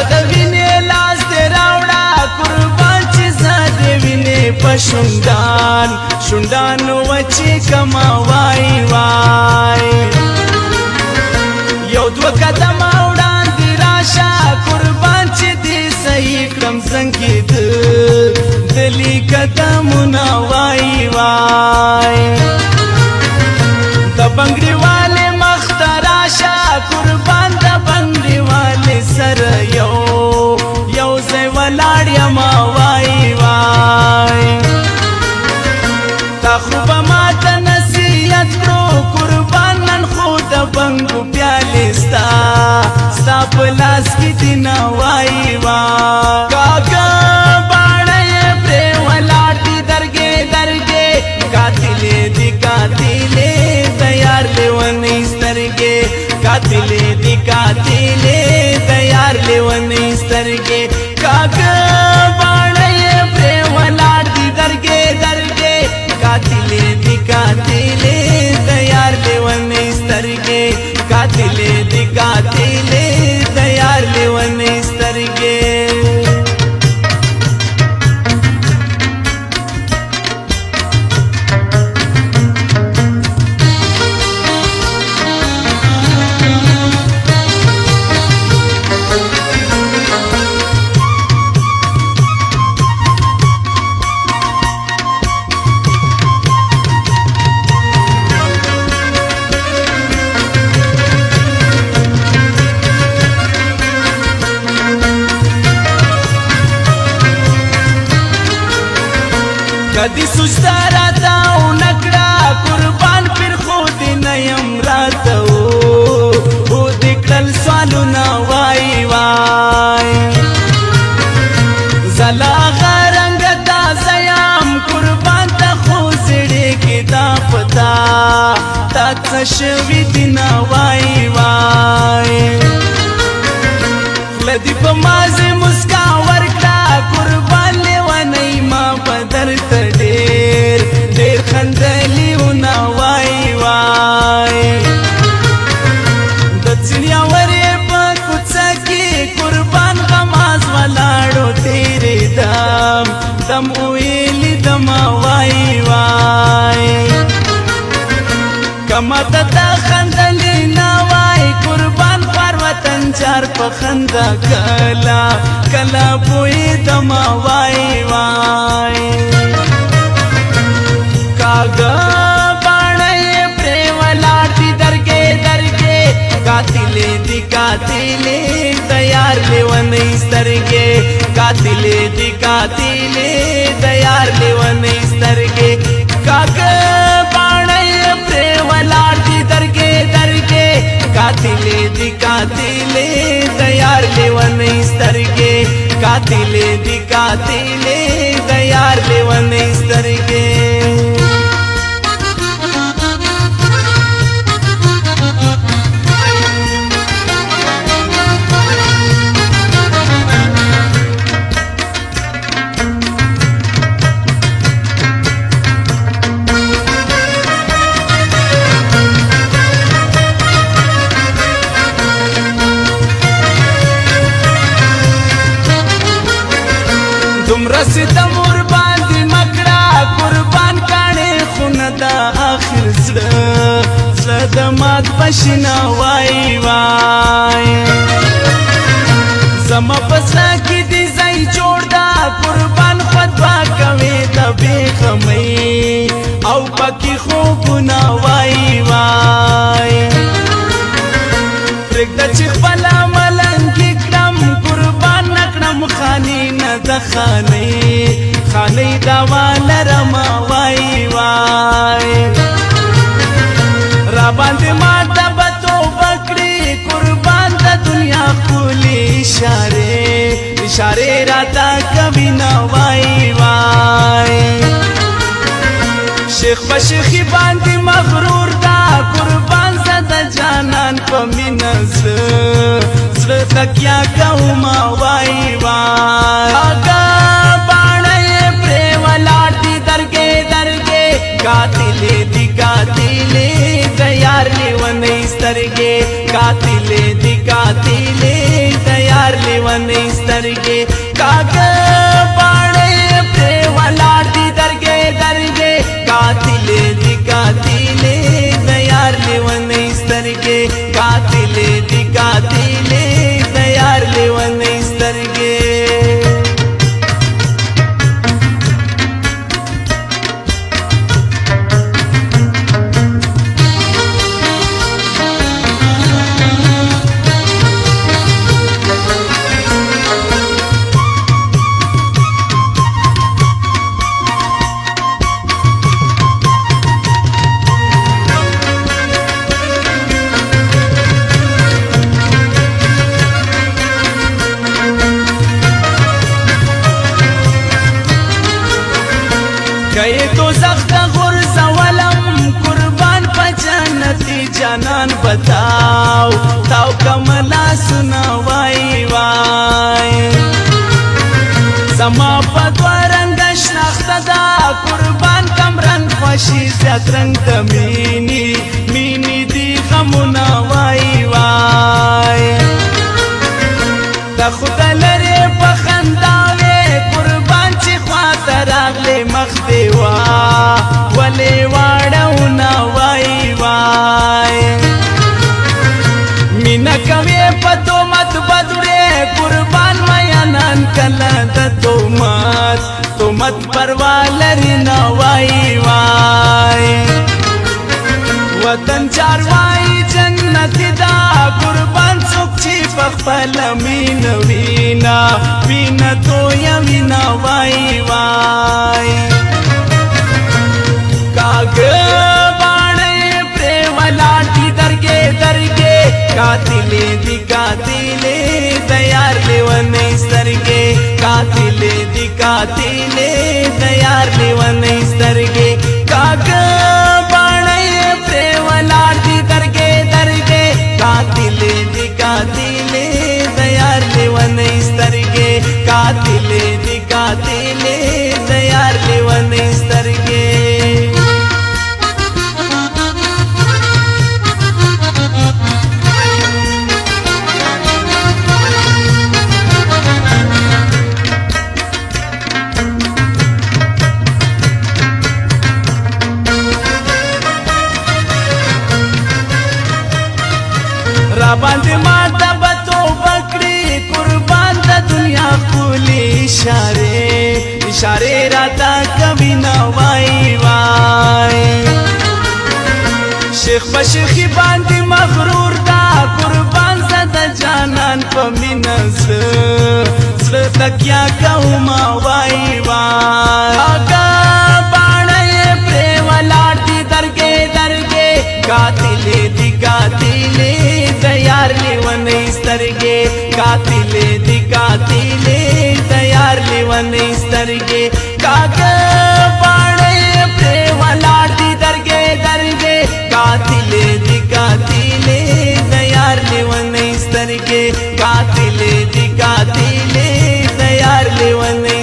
راشه د وینې لاس دې راوړه قربان چې زه دې وینې په شونډانو وچې کما وای وای یو دوه قدمه وړاندې راشه قربان چې دې صحیح کړم زنګې دلی قدمونه وای وای د بنګړي والے مخ ته راشه قربان د بنګړي والے سره یو ځای ولاړ یم وای وای تا خو به ماته نصیحت کړو قربان نن خو د بنګو پیالې ستا په لاس کې دي نه وای وای کاکا باڼه یې پرې ولاړ دي درګې قاتلې دي قاتلې د یار لیونۍ سترګې قاتلې دي قاتلې د یار لیونۍ سترګې کاکا باڼه یې پرې ولاړ دي درګې قاتلې دي قاتلې د یار لیونۍ سترګې قاتلې دي قاتلې د یار لیونۍ سترګې کدی سجده راته ونکړه قربان پر خود نه یم راته او دې کړل سوالونه وای وای زلا غرنګ تازه یم قربان ته خو زړې کې دا پتا تا څه شوي دي نه وای وای خوله دې په مازې مسکا ورکړه قربان لیونۍ ما په درته ډېر خندلیونه وای وای د څنیاورې په کوڅه کې قربان غماز ولاړو تیرې دم ویلي دمه وای وای کما ته د خندلې نه وای قربان پر وطن چار په خندا کلا بوی دمه وای وای کاغا باڼه یې پرې ولاړ دي درګې قاتلې دي قاتلې د یار لیونۍ سترګې قاتلې دي قاتلې د یار لیونۍ سترګې کاغا باڼه یې پرې ولاړ دي درګې قاتلې دي قاتلې د یار لیونۍ سترګې قاتلې دي قاتلې د یار لیونۍ سترګې دومره ستم ورباندې مکړه قربان کاڼې خونه د آخر زړه د مات پشنه وای وای زما په زړه کې دې ځای جوړ ده قربان خطبه کوې د بېغمۍ او پکې خوبونه وای وای پرېږده چې خپله ملنګې کړم قربان نه کړم خانې نه د خانۍ دوا لرمه وای وای را باندې ماته به توبه کړې قربان د دنیا ښکلې اشارې راته کوي نه وای وای شیخ په شیخي باندې مغرور ده قربان زه د جانان په مینه زړه تکیه کوم وای وای کاکا باڼه یې پرې ولاړ دي درګې قاتلې دي قاتلې د یار لیونۍ سترګې قاتلې دي قاتلې د یار लेवने स्तरगे कागा बाणे प्रेवला दी दरगे दरगे कातिले दी कातिले दयार लेवने स्तरगे कातिले दी कातिले दयार लेवने स्तरगे गए तो सख्त गुर्स वलम कुर्बान प जन्नती जानन बताओ ताओ कमला सुनावाई वाई समा पद्वरंग शनाख्तदा कुर्बान कमरन खुशी ज़्याद रंग तमीनी मीनी दी खमुना वाई वाई तखुदा लरे पखंदावे कुर्बान ची ख्वाता रागले मखदेवा वले वाड़ाउना वाई वाई मीना कवे पतो मत बदुरे कुर्बान मयानन कला दतो मत परवालरी ना वाई वाई वतन चारवाई जन्नती दा कुर्बान सुखी पखपल मीन वीना वीना तो यमीना वाई वाई काग बाणे प्रेमला दी दरगे दरगे कातिले दी कातिले दयार लेवने स्तरगे कातिले दी कातिले दयार लेवने स्तरगे काग कातिले दी कातिले दयार लेवने स्तरगे कातिले दी कातिले दयार लेवने स्तरगे राबांद माता बतो बकरी कुर्बान दा दुनिया खुली इशारे इशारे राता कभी ना वाई वाई शेख बशेखी बांदी मगरूर दा कुर्बान ज़दा जानन पमिनस स्ल तकिया कहूमा वाई वाई आगा बाणे प्रेमला दी दरगे दरगे कातिले दी कातिले दयार लेवने स्तरगे कातिले दी कातिले दयार लेवने स्तरगे कागा बाणे प्रेमला दी दरगे दरगे कातिले दी कातिले दयार लेवने स्तरगे कातिले दी कातिले दयार लेवने